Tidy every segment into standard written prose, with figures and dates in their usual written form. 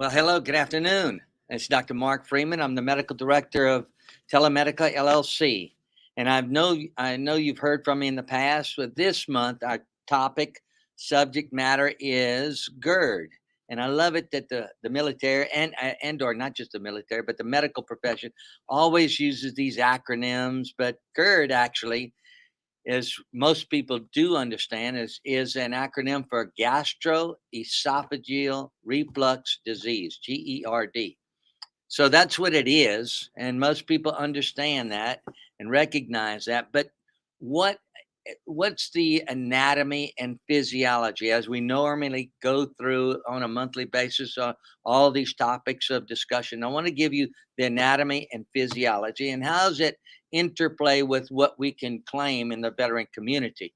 Well, hello, good afternoon. It's Dr. Mark Freeman. I'm the medical director of Telemedica LLC. And I know you've heard from me in the past, but this month our topic subject matter is GERD. And I love it that the military and or not just the military, but the medical profession always uses these acronyms. But GERD actually, as most people do understand, is an acronym for gastroesophageal reflux disease, GERD. So that's what it is, and most people understand that and recognize that. But what what's the anatomy and physiology as we normally go through on a monthly basis all these topics of discussion? I want to give you the anatomy and physiology and how does it interplay with what we can claim in the veteran community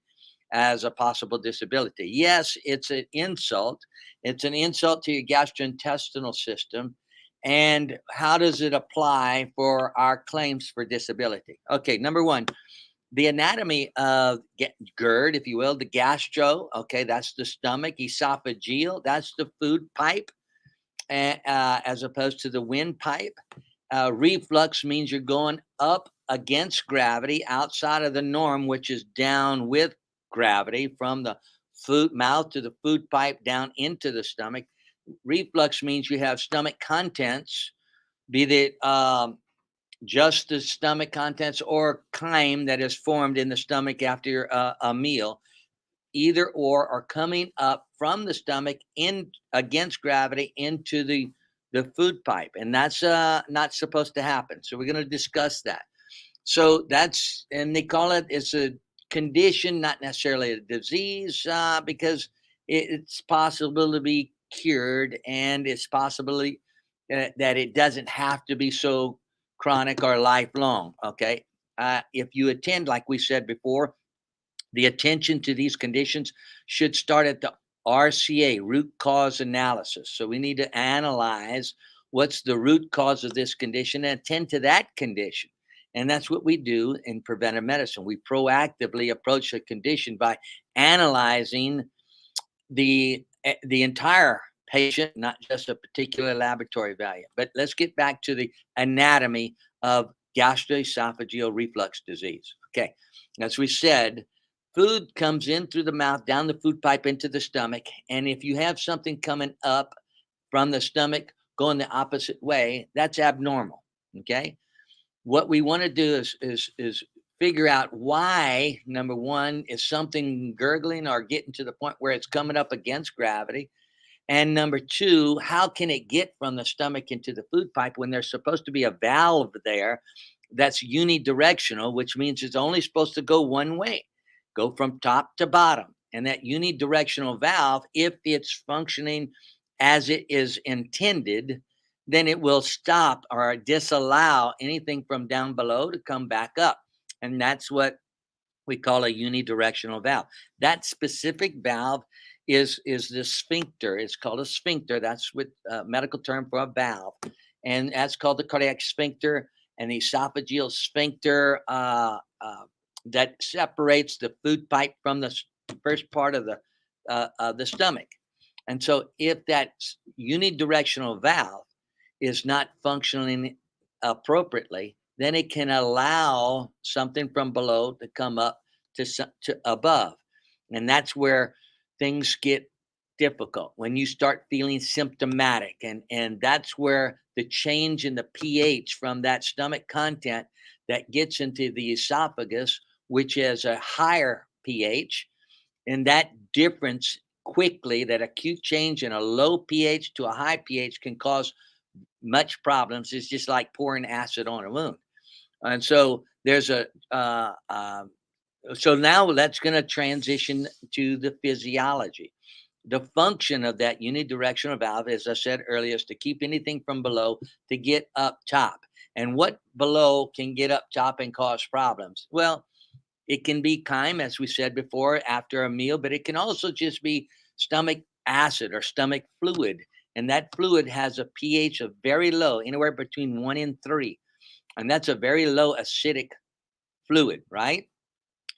as a possible disability. Yes, it's an insult. It's an insult to your gastrointestinal system. And how does it apply for our claims for disability? Okay, number one, the anatomy of GERD, if you will, the gastro, okay, that's the stomach, esophageal, that's the food pipe, as opposed to the windpipe. Reflux means you're going up against gravity outside of the norm, which is down with gravity from the food mouth to the food pipe down into the stomach. Reflux means you have stomach contents, be it just the stomach contents or chyme that is formed in the stomach after a meal. Either or are coming up from the stomach in against gravity into the food pipe, and that's not supposed to happen. So we're going to discuss that. So that's, and they call it's a condition, not necessarily a disease, because it's possible to be cured, and it's possibly that it doesn't have to be so chronic or lifelong. Okay, if you attend, like we said before, the attention to these conditions should start at the RCA, root cause analysis. So we need to analyze what's the root cause of this condition and attend to that condition. And that's what we do in preventive medicine. We proactively approach a condition by analyzing the entire patient, not just a particular laboratory value. But let's get back to the anatomy of gastroesophageal reflux disease. Okay, as we said, food comes in through the mouth, down the food pipe into the stomach, and if you have something coming up from the stomach going the opposite way, that's abnormal. Okay, what we want to do is figure out why. Number one, is something gurgling or getting to the point where it's coming up against gravity, and number two, how can it get from the stomach into the food pipe when there's supposed to be a valve there that's unidirectional, which means it's only supposed to go one way, go from top to bottom. And that unidirectional valve, if it's functioning as it is intended, then it will stop or disallow anything from down below to come back up. And that's what we call a unidirectional valve. That specific valve is the sphincter. It's called a sphincter. That's what medical term for a valve, and that's called the cardiac sphincter and the esophageal sphincter that separates the food pipe from the first part of the stomach. And so, if that unidirectional valve is not functioning appropriately, then it can allow something from below to come up to above. And that's where things get difficult when you start feeling symptomatic. And that's where the change in the pH from that stomach content that gets into the esophagus, which is a higher pH, and that difference quickly, that acute change in a low pH to a high pH can cause much problems. It's just like pouring acid on a wound. And so there's so now that's going to transition to the physiology. The function of that unidirectional valve, as I said earlier, is to keep anything from below to get up top. And what below can get up top and cause problems? Well, it can be chyme, as we said before, after a meal, but it can also just be stomach acid or stomach fluid. And that fluid has a pH of very low, anywhere between 1 and 3. And that's a very low acidic fluid, right?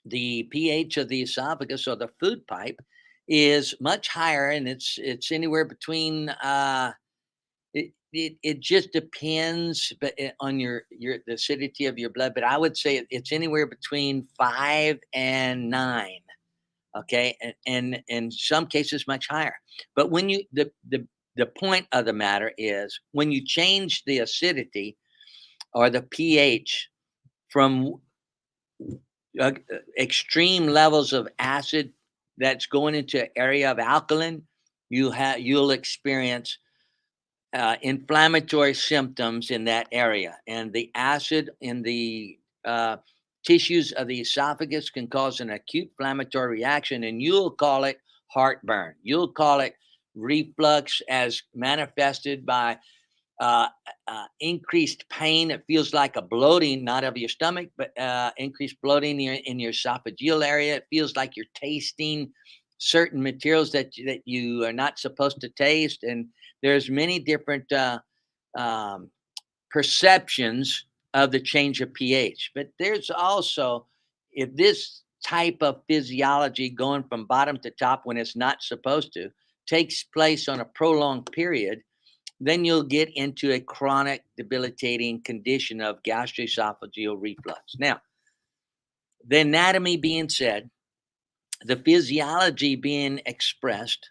The pH of the esophagus or the food pipe is much higher, and it's anywhere between it just depends, but on your the acidity of your blood. But I would say it's anywhere between 5 and 9. Okay, and in some cases much higher. But when you the point of the matter is when you change the acidity or the pH from extreme levels of acid that's going into an area of alkaline, you'll experience inflammatory symptoms in that area, and the acid in the tissues of the esophagus can cause an acute inflammatory reaction, and you'll call it heartburn. You'll call it reflux, as manifested by uh, increased pain. It feels like a bloating, not of your stomach, but increased bloating in your esophageal area. It feels like you're tasting certain materials that you are not supposed to taste, and there's many different um, perceptions of the change of pH. But there's also, if this type of physiology going from bottom to top when it's not supposed to takes place on a prolonged period, then you'll get into a chronic debilitating condition of gastroesophageal reflux. Now, the anatomy being said, the physiology being expressed,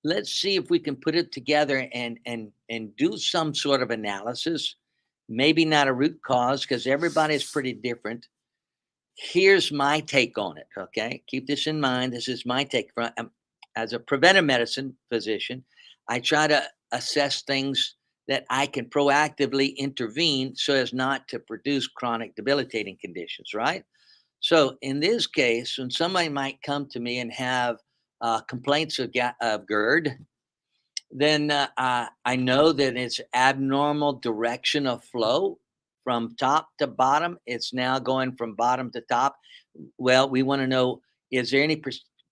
let's see if we can put it together and do some sort of analysis. Maybe not a root cause because everybody's pretty different. Here's my take on it. Okay, keep this in mind. This is my take from as a preventive medicine physician. I try to assess things that I can proactively intervene so as not to produce chronic debilitating conditions. Right. So in this case, when somebody might come to me and have complaints of GERD, then I know that it's abnormal direction of flow from top to bottom. It's now going from bottom to top. Well, we want to know, is there any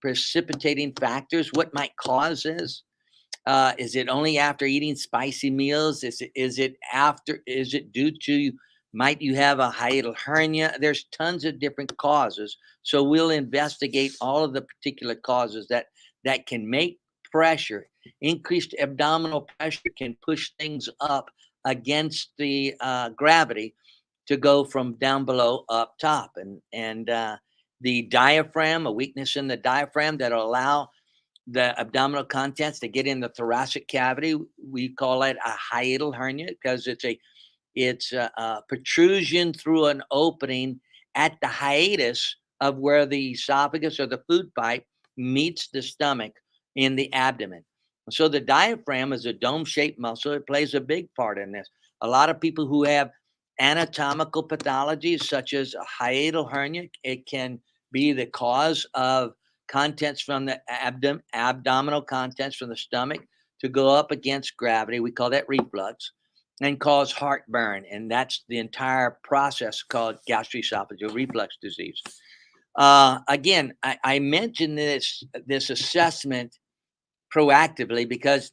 precipitating factors? What might cause this? Is it only after eating spicy meals? Is it due to, might you have a hiatal hernia? There's tons of different causes. So we'll investigate all of the particular causes that can make pressure. Increased abdominal pressure can push things up against the gravity to go from down below up top, and the diaphragm, a weakness in the diaphragm that'll allow the abdominal contents to get in the thoracic cavity. We call it a hiatal hernia because it's a protrusion through an opening at the hiatus of where the esophagus or the food pipe meets the stomach in the abdomen. So the diaphragm is a dome-shaped muscle. It plays a big part in this. A lot of people who have anatomical pathologies such as a hiatal hernia, it can be the cause of contents from the abdominal contents from the stomach to go up against gravity. We call that reflux and cause heartburn. And that's the entire process called gastroesophageal reflux disease. Again, I mentioned this assessment proactively because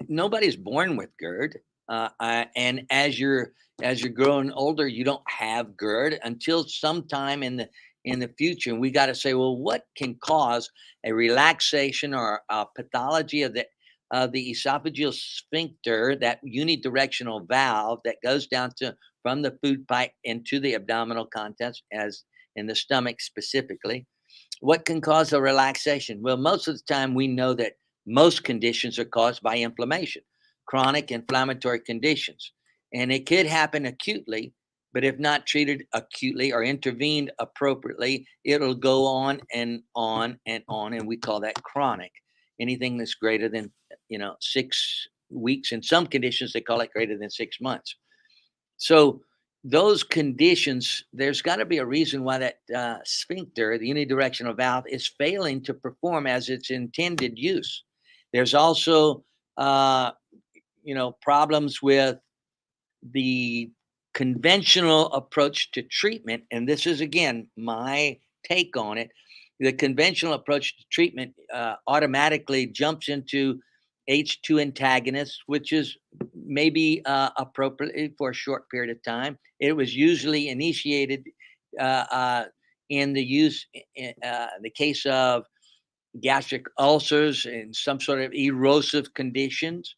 nobody's born with GERD, and as you're growing older, you don't have GERD until sometime in the future. And we got to say, well, what can cause a relaxation or a pathology of the esophageal sphincter, that unidirectional valve that goes down to from the food pipe into the abdominal contents, as in the stomach specifically? What can cause a relaxation? Well, most of the time we know that most conditions are caused by inflammation, chronic inflammatory conditions. And it could happen acutely, but if not treated acutely or intervened appropriately, it'll go on and on and on. And we call that chronic. Anything that's greater than 6 weeks. In some conditions, they call it greater than 6 months. So those conditions, there's got to be a reason why that sphincter, the unidirectional valve, is failing to perform as its intended use. There's also, problems with the conventional approach to treatment, and this is again my take on it. The conventional approach to treatment automatically jumps into H2 antagonists, which is maybe appropriate for a short period of time. It was usually initiated uh, uh, in the case of gastric ulcers and some sort of erosive conditions.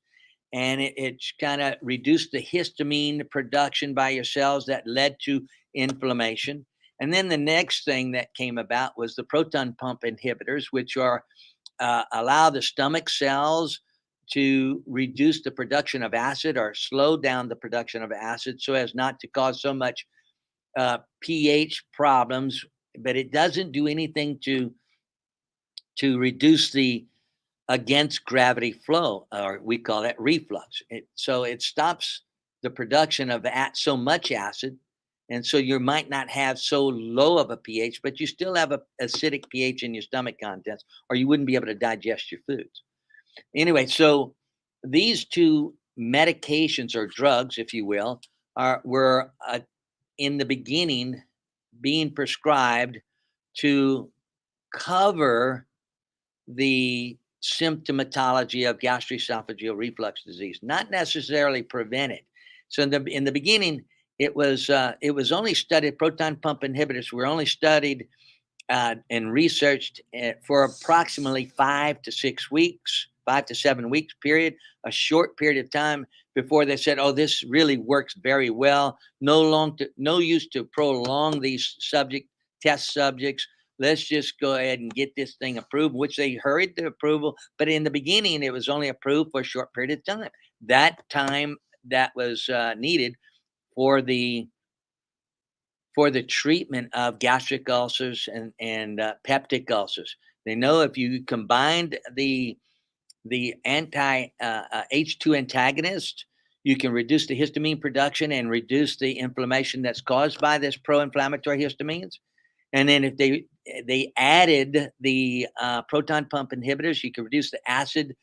and it kind of reduced the histamine production by your cells that led to inflammation. And then the next thing that came about was the proton pump inhibitors, which are allow the stomach cells to reduce the production of acid or slow down the production of acid so as not to cause so much pH problems. But it doesn't do anything to reduce the against gravity flow, or we call it reflux. So it stops the production of so much acid. And so you might not have so low of a pH, but you still have a acidic pH in your stomach contents, or you wouldn't be able to digest your foods. Anyway, so these two medications or drugs, if you will, were in the beginning being prescribed to cover the symptomatology of gastroesophageal reflux disease, not necessarily prevent it. So in the beginning, it was only studied. Proton pump inhibitors were only studied and researched for approximately 5 to 6 weeks, 5 to 7 weeks period, a short period of time before they said, "Oh, this really works very well. No use to prolong these test subjects. Let's just go ahead and get this thing approved," which they hurried the approval. But in the beginning, it was only approved for a short period of time. That time that was needed for the treatment of gastric ulcers and peptic ulcers. They know if you combined the anti H2 antagonist, you can reduce the histamine production and reduce the inflammation that's caused by this pro-inflammatory histamines. And then if they added the proton pump inhibitors, you can reduce the acid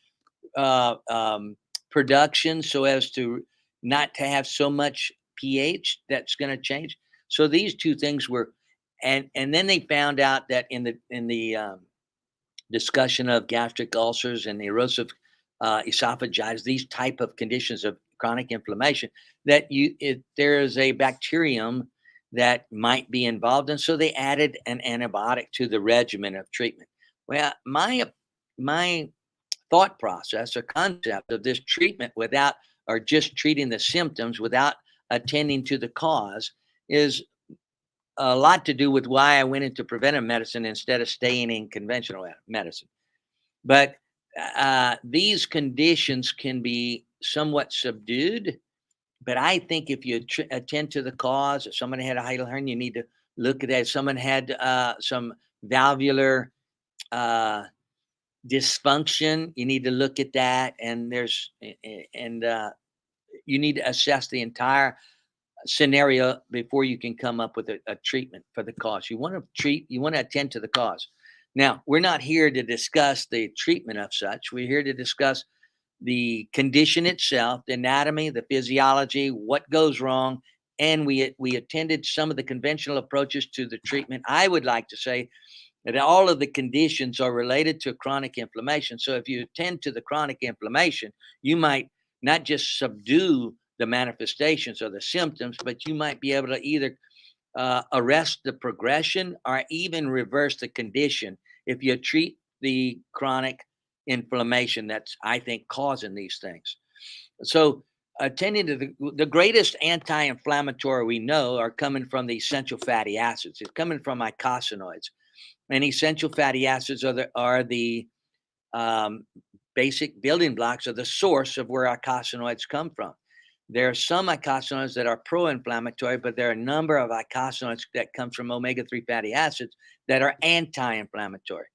production so as to not to have so much pH that's going to change. So these two things were, and then they found out that in the discussion of gastric ulcers and erosive esophagitis, these type of conditions of chronic inflammation, that there is a bacterium that might be involved, and so they added an antibiotic to the regimen of treatment. Well, my thought process or concept of this treatment without or just treating the symptoms without attending to the cause is a lot to do with why I went into preventive medicine instead of staying in conventional medicine. But these conditions can be somewhat subdued. But I think if you attend to the cause, if someone had a hiatal hernia, you need to look at that. If someone had some valvular dysfunction, you need to look at that. And you need to assess the entire scenario before you can come up with a treatment for the cause. You want to attend to the cause. Now, we're not here to discuss the treatment of such. We're here to discuss the condition itself, the anatomy, the physiology, what goes wrong, and we attended some of the conventional approaches to the treatment. I would like to say that all of the conditions are related to chronic inflammation. So if you attend to the chronic inflammation, you might not just subdue the manifestations or the symptoms, but you might be able to either arrest the progression or even reverse the condition if you treat the chronic inflammation that's, I think, causing these things. So attending to the greatest anti-inflammatory we know are coming from the essential fatty acids. It's coming from eicosanoids. And essential fatty acids are the basic building blocks of the source of where eicosanoids come from. There are some eicosanoids that are pro-inflammatory, but there are a number of eicosanoids that come from omega-3 fatty acids that are anti-inflammatory.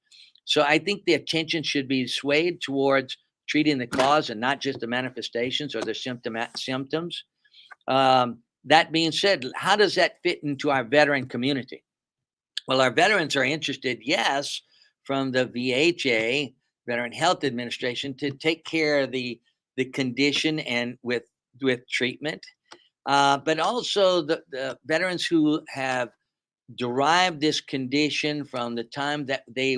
So I think the attention should be swayed towards treating the cause and not just the manifestations or the symptoms. That being said, how does that fit into our veteran community? Well, our veterans are interested, yes, from the VHA, Veteran Health Administration, to take care of the condition and with treatment, but also the veterans who have derived this condition from the time that they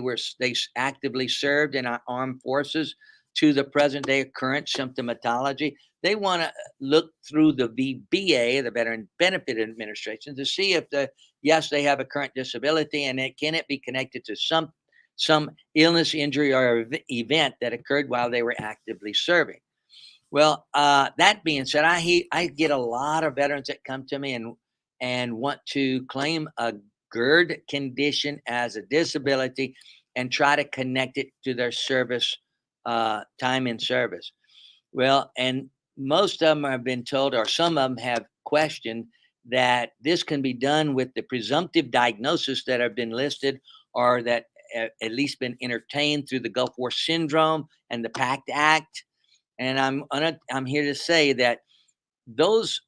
actively served in our armed forces to the present day current symptomatology. They want to look through the VBA, the Veteran Benefit Administration, to see if yes, they have a current disability, and can it be connected to some illness, injury, or event that occurred while they were actively serving. Well, that being said, I get a lot of veterans that come to me and want to claim a GERD condition as a disability and try to connect it to their service time in service. Well, and most of them have been told, or some of them have questioned that this can be done with the presumptive diagnosis that have been listed, or that at least been entertained through the Gulf War syndrome and the PACT Act. And I'm here to say that those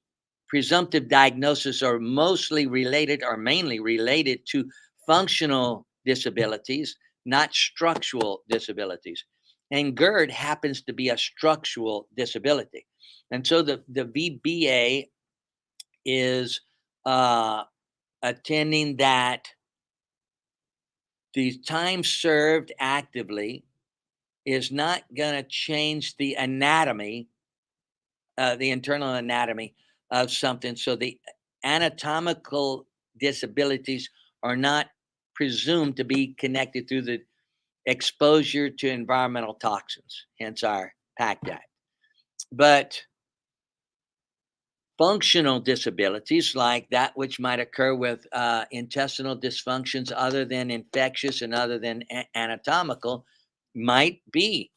presumptive diagnoses are mostly related or mainly related to functional disabilities, not structural disabilities. And GERD happens to be a structural disability. And so the VBA is attending that the time served actively is not going to change the anatomy, the internal anatomy of something. So the anatomical disabilities are not presumed to be connected through the exposure to environmental toxins, hence our PACT Act. But functional disabilities, like that which might occur with intestinal dysfunctions other than infectious and other than anatomical, might be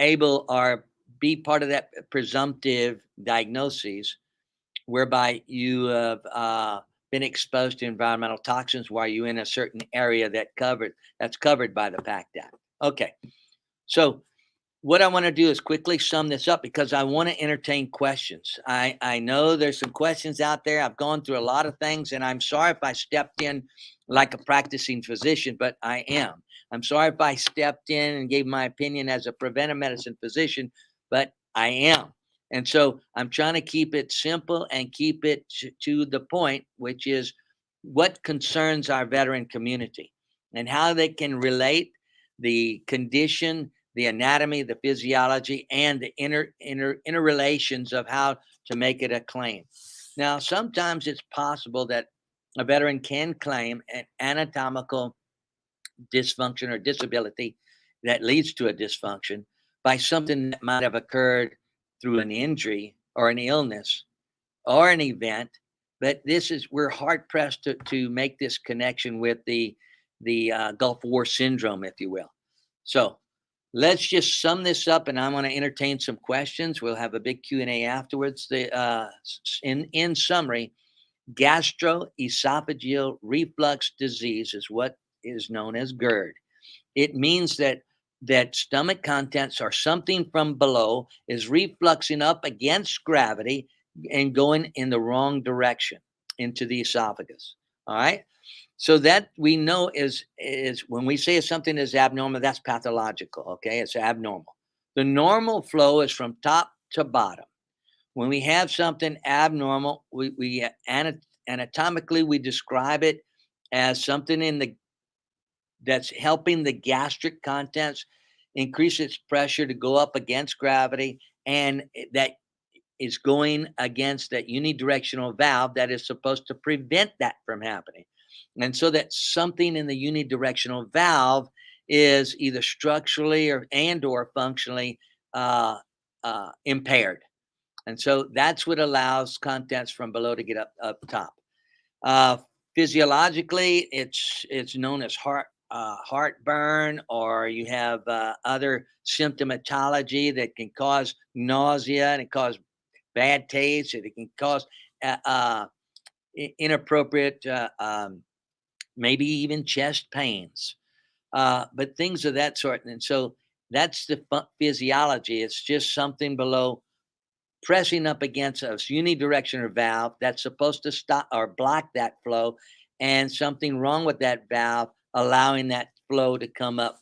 able or be part of that presumptive diagnosis whereby you have been exposed to environmental toxins while you're in a certain area that's covered by the PACT Act. Okay, so what I want to do is quickly sum this up because I want to entertain questions. I know there's some questions out there. I've gone through a lot of things, and I'm sorry if I stepped in like a practicing physician, but I am. I'm sorry if I stepped in and gave my opinion as a preventive medicine physician, but I am. And so I'm trying to keep it simple and keep it to the point, which is what concerns our veteran community and how they can relate the condition, the anatomy, the physiology, and the interrelations of how to make it a claim. Now, sometimes it's possible that a veteran can claim an anatomical dysfunction or disability that leads to a dysfunction by something that might have occurred through an injury or an illness or an event. But we're hard pressed to make this connection with the Gulf War syndrome, if you will. So let's just sum this up, and I'm going to entertain some questions. We'll have a big Q&A afterwards. In summary, gastroesophageal reflux disease is what is known as GERD. It means that stomach contents or something from below is refluxing up against gravity and going in the wrong direction into the esophagus. All right. So that we know is when we say something is abnormal, that's pathological. Okay, it's abnormal. The normal flow is from top to bottom. When we have something abnormal, we anatomically we describe it as something that's helping the gastric contents increase its pressure to go up against gravity, and that is going against that unidirectional valve that is supposed to prevent that from happening. And so that something in the unidirectional valve is either structurally or functionally impaired. And so that's what allows contents from below to get up top. Uh, Physiologically, it's known as heartburn, or you have other symptomatology that can cause nausea and it cause bad taste, and it can cause inappropriate, maybe even chest pains, but things of that sort. And so that's the physiology. It's just something below pressing up against a unidirectional valve that's supposed to stop or block that flow, and something wrong with that valve allowing that flow to come up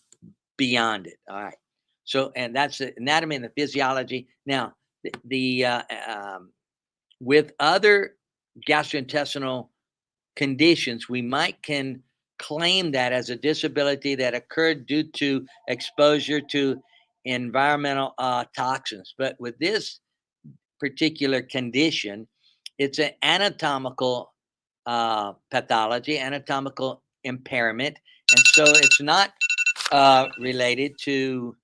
beyond it. All right. So, and that's the anatomy and the physiology. Now, with other gastrointestinal conditions, we might can claim that as a disability that occurred due to exposure to environmental toxins. But with this particular condition, it's an anatomical pathology, anatomical impairment, and so it's not related to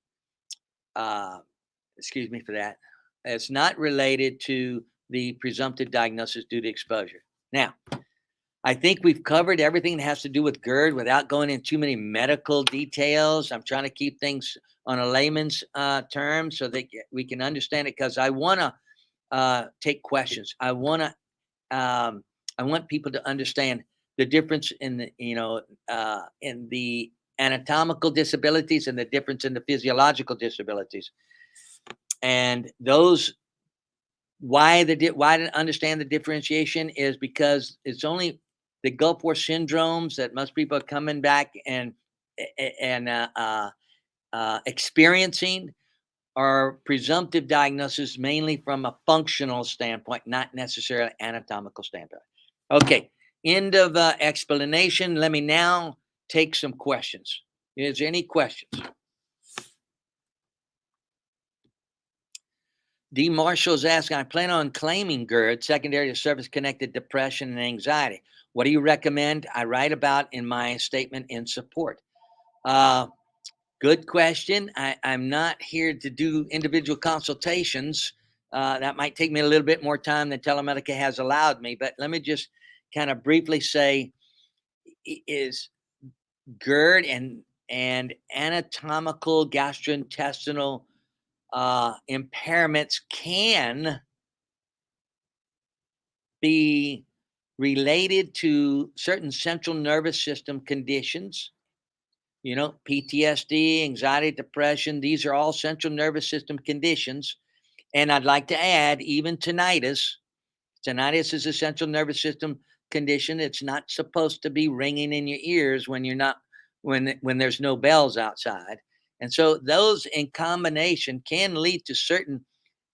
excuse me for that. It's not related to the presumptive diagnosis due to exposure. Now, I think we've covered everything that has to do with GERD without going into too many medical details. I'm trying to keep things on a layman's term so that we can understand it, because I want to take questions. I want people to understand the difference in the in the anatomical disabilities and the difference in the physiological disabilities, and those why to understand the differentiation is because it's only the Gulf War syndromes that most people are coming back and experiencing are presumptive diagnosis mainly from a functional standpoint, not necessarily anatomical standpoint. Okay, end of explanation. Let me now take some questions. Is there any questions? D. Marshall is asking, I plan on claiming GERD, secondary to service-connected depression and anxiety. What do you recommend I write about in my statement in support? Good question. I'm not here to do individual consultations. That might take me a little bit more time than Telemedica has allowed me, but let me just kind of briefly say, is GERD and anatomical gastrointestinal impairments can be related to certain central nervous system conditions. You know, PTSD, anxiety, depression, these are all central nervous system conditions. And I'd like to add, even tinnitus. Tinnitus is a central nervous system condition. It's not supposed to be ringing in your ears when you're not when there's no bells outside. And so those in combination can lead to certain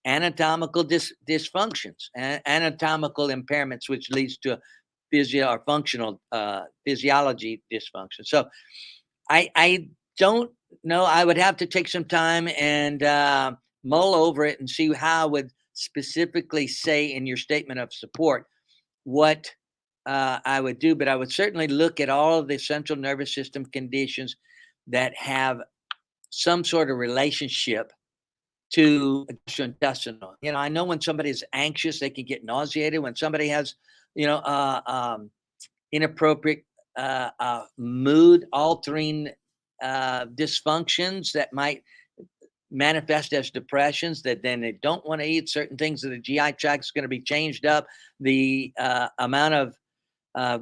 anatomical dysfunctions, anatomical impairments, which leads to physio or functional physiology dysfunction. So I don't know. I would have to take some time and mull over it and see how I would specifically say in your statement of support what I would do. But I would certainly look at all of the central nervous system conditions that have some sort of relationship to gastrointestinal. You know, I know when somebody is anxious, they can get nauseated. When somebody has, you know, inappropriate mood altering dysfunctions that might manifest as depressions, that then they don't want to eat certain things, that the GI tract is going to be changed up. The amount of uh,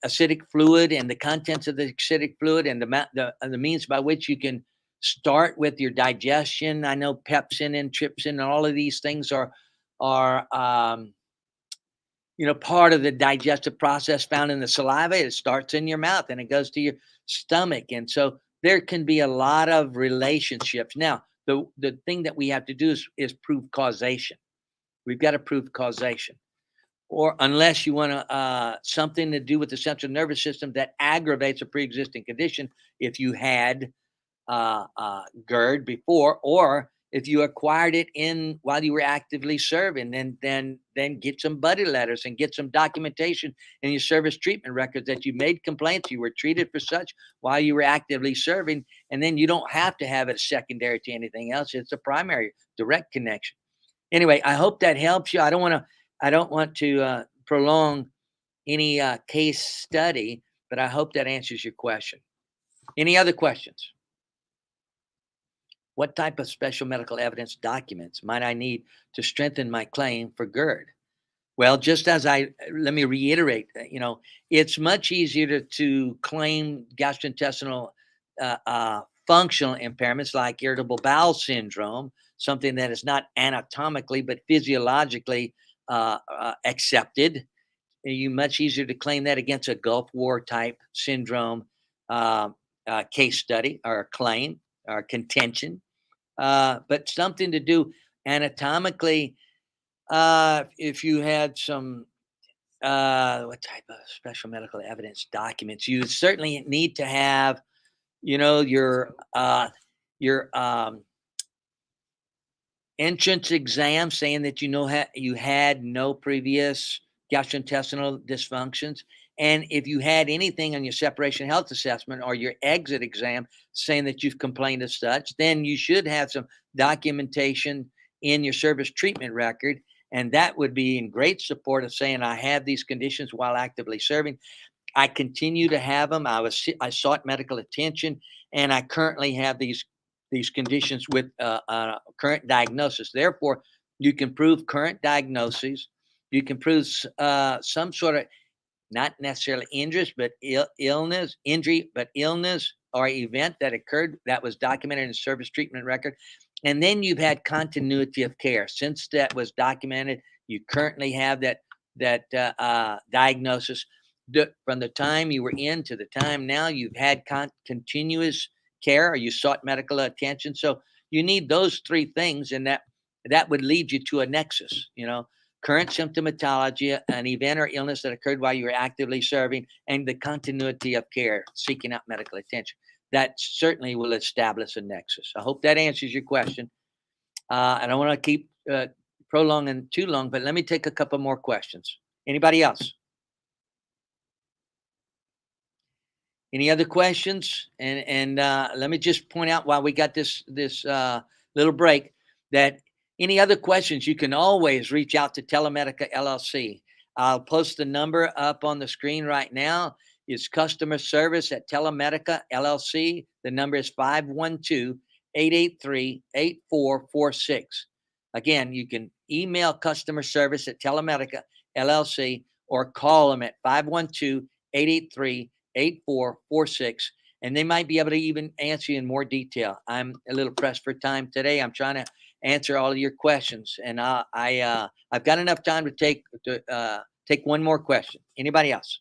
acidic fluid and the contents of the acidic fluid and the means by which you can start with your digestion. I know pepsin and trypsin and all of these things are part of the digestive process found in the saliva. It starts in your mouth and it goes to your stomach. And so there can be a lot of relationships. Now, the thing that we have to do is prove causation. We've got to prove causation. Or unless you want to something to do with the central nervous system that aggravates a pre-existing condition, if you had GERD before, or if you acquired it in while you were actively serving, then get some buddy letters and get some documentation in your service treatment records that you made complaints, you were treated for such while you were actively serving, and then you don't have to have it secondary to anything else. It's a primary direct connection. Anyway, I hope that helps you. I don't want to prolong any case study, but I hope that answers your question. Any other questions? What type of special medical evidence documents might I need to strengthen my claim for GERD? Well, just as let me reiterate, it's much easier to claim gastrointestinal functional impairments like irritable bowel syndrome, something that is not anatomically but physiologically accepted. You much easier to claim that against a Gulf War type syndrome case study or claim or contention. But something to do anatomically, if you had some what type of special medical evidence documents, you certainly need to have, your entrance exam saying that you had no previous gastrointestinal dysfunctions. And if you had anything on your separation health assessment or your exit exam saying that you've complained of such, then you should have some documentation in your service treatment record. And that would be in great support of saying, I have these conditions while actively serving. I continue to have them. I sought medical attention, and I currently have these conditions with current diagnosis. Therefore, you can prove current diagnoses. You can prove some sort of not necessarily injury, but illness or event that occurred that was documented in the service treatment record. And then you've had continuity of care since that was documented. You currently have that diagnosis. From the time you were in to the time now, you've had continuous care, or you sought medical attention. So you need those three things, and that would lead you to a nexus. Current symptomatology, an event or illness that occurred while you were actively serving, and the continuity of care, seeking out medical attention. That certainly will establish a nexus. I hope that answers your question. I don't want to keep prolonging too long, but let me take a couple more questions. Anybody else? Any other questions? And let me just point out while we got this little break that any other questions, you can always reach out to Telemedica LLC. I'll post the number up on the screen right now. It's customer service at Telemedica LLC. The number is 512-883-8446. Again, you can email customer service at Telemedica LLC or call them at 512-883-8446, and they might be able to even answer you in more detail. I'm a little pressed for time today. I'm trying to answer all of your questions, and I've got enough time to take one more question. Anybody else?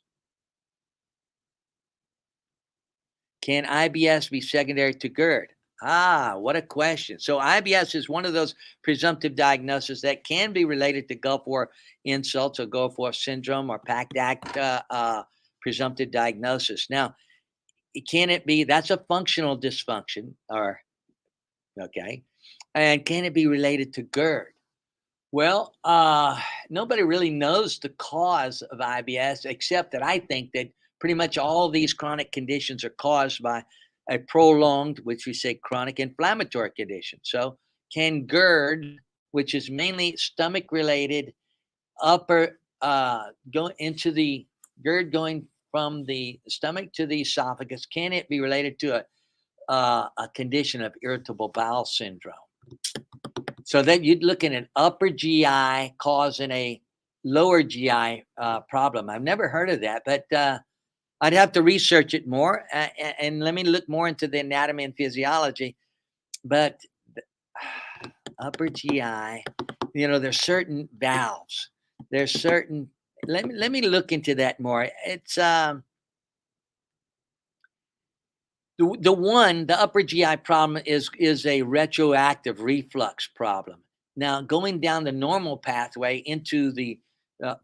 Can IBS be secondary to GERD? What a question. So IBS is one of those presumptive diagnoses that can be related to Gulf War insults or Gulf War syndrome or PACT Act presumptive diagnosis. Now, can it be, that's a functional dysfunction, or, okay. And can it be related to GERD? Well, nobody really knows the cause of IBS, except that I think that pretty much all these chronic conditions are caused by a prolonged, which we say chronic inflammatory condition. So can GERD, which is mainly stomach related, go into the GERD going from the stomach to the esophagus, can it be related to a condition of irritable bowel syndrome? So then you'd look at an upper GI causing a lower GI problem. I've never heard of that, but I'd have to research it more, and let me look more into the anatomy and physiology. But upper GI, there's certain valves. There's certain. Let me look into that more. It's the upper GI problem is a retroactive reflux problem. Now, going down the normal pathway into the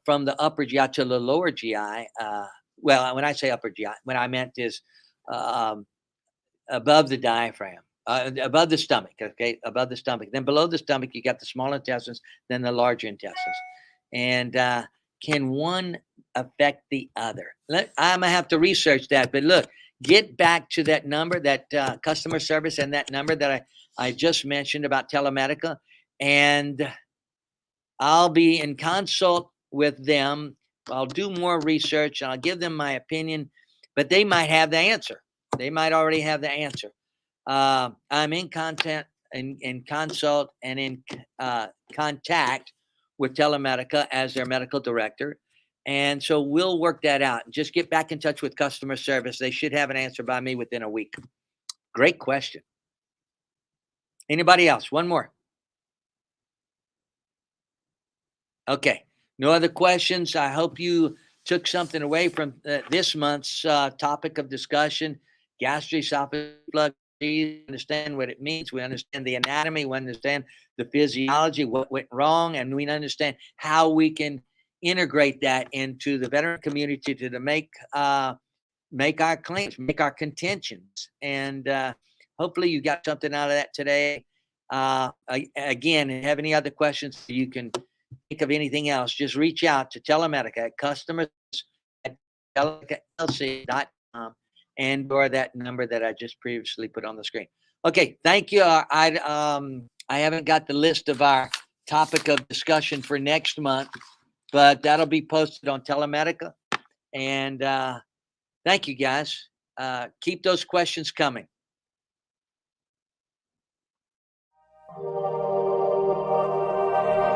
from the upper GI to the lower GI. Well, when I say upper GI, what I meant is above the diaphragm, above the stomach. Okay, above the stomach. Then below the stomach, you got the small intestines, then the larger intestines. And can one affect the other? I'm gonna have to research that. But look, get back to that number, that customer service, and that number that I just mentioned about Telemedica, and I'll be in consult with them. I'll do more research, and I'll give them my opinion, but they might have the answer. They might already have the answer. I'm in consult and in contact with Telemedica as their medical director. And so we'll work that out. Just get back in touch with customer service. They should have an answer by me within a week. Great question. Anybody else? One more. Okay. No other questions. I hope you took something away from this month's topic of discussion, gastroesophageal reflux. We understand what it means. We understand the anatomy. We understand the physiology, what went wrong, and we understand how we can integrate that into the veteran community to make our claims, make our contentions. And hopefully you got something out of that today. Again, if you have any other questions, you can of anything else, just reach out to Telemedica at customers@telemedicalc.com and or that number that I just previously put on the screen. Okay, thank you. I haven't got the list of our topic of discussion for next month, but that'll be posted on Telemedica. And thank you, guys. Keep those questions coming.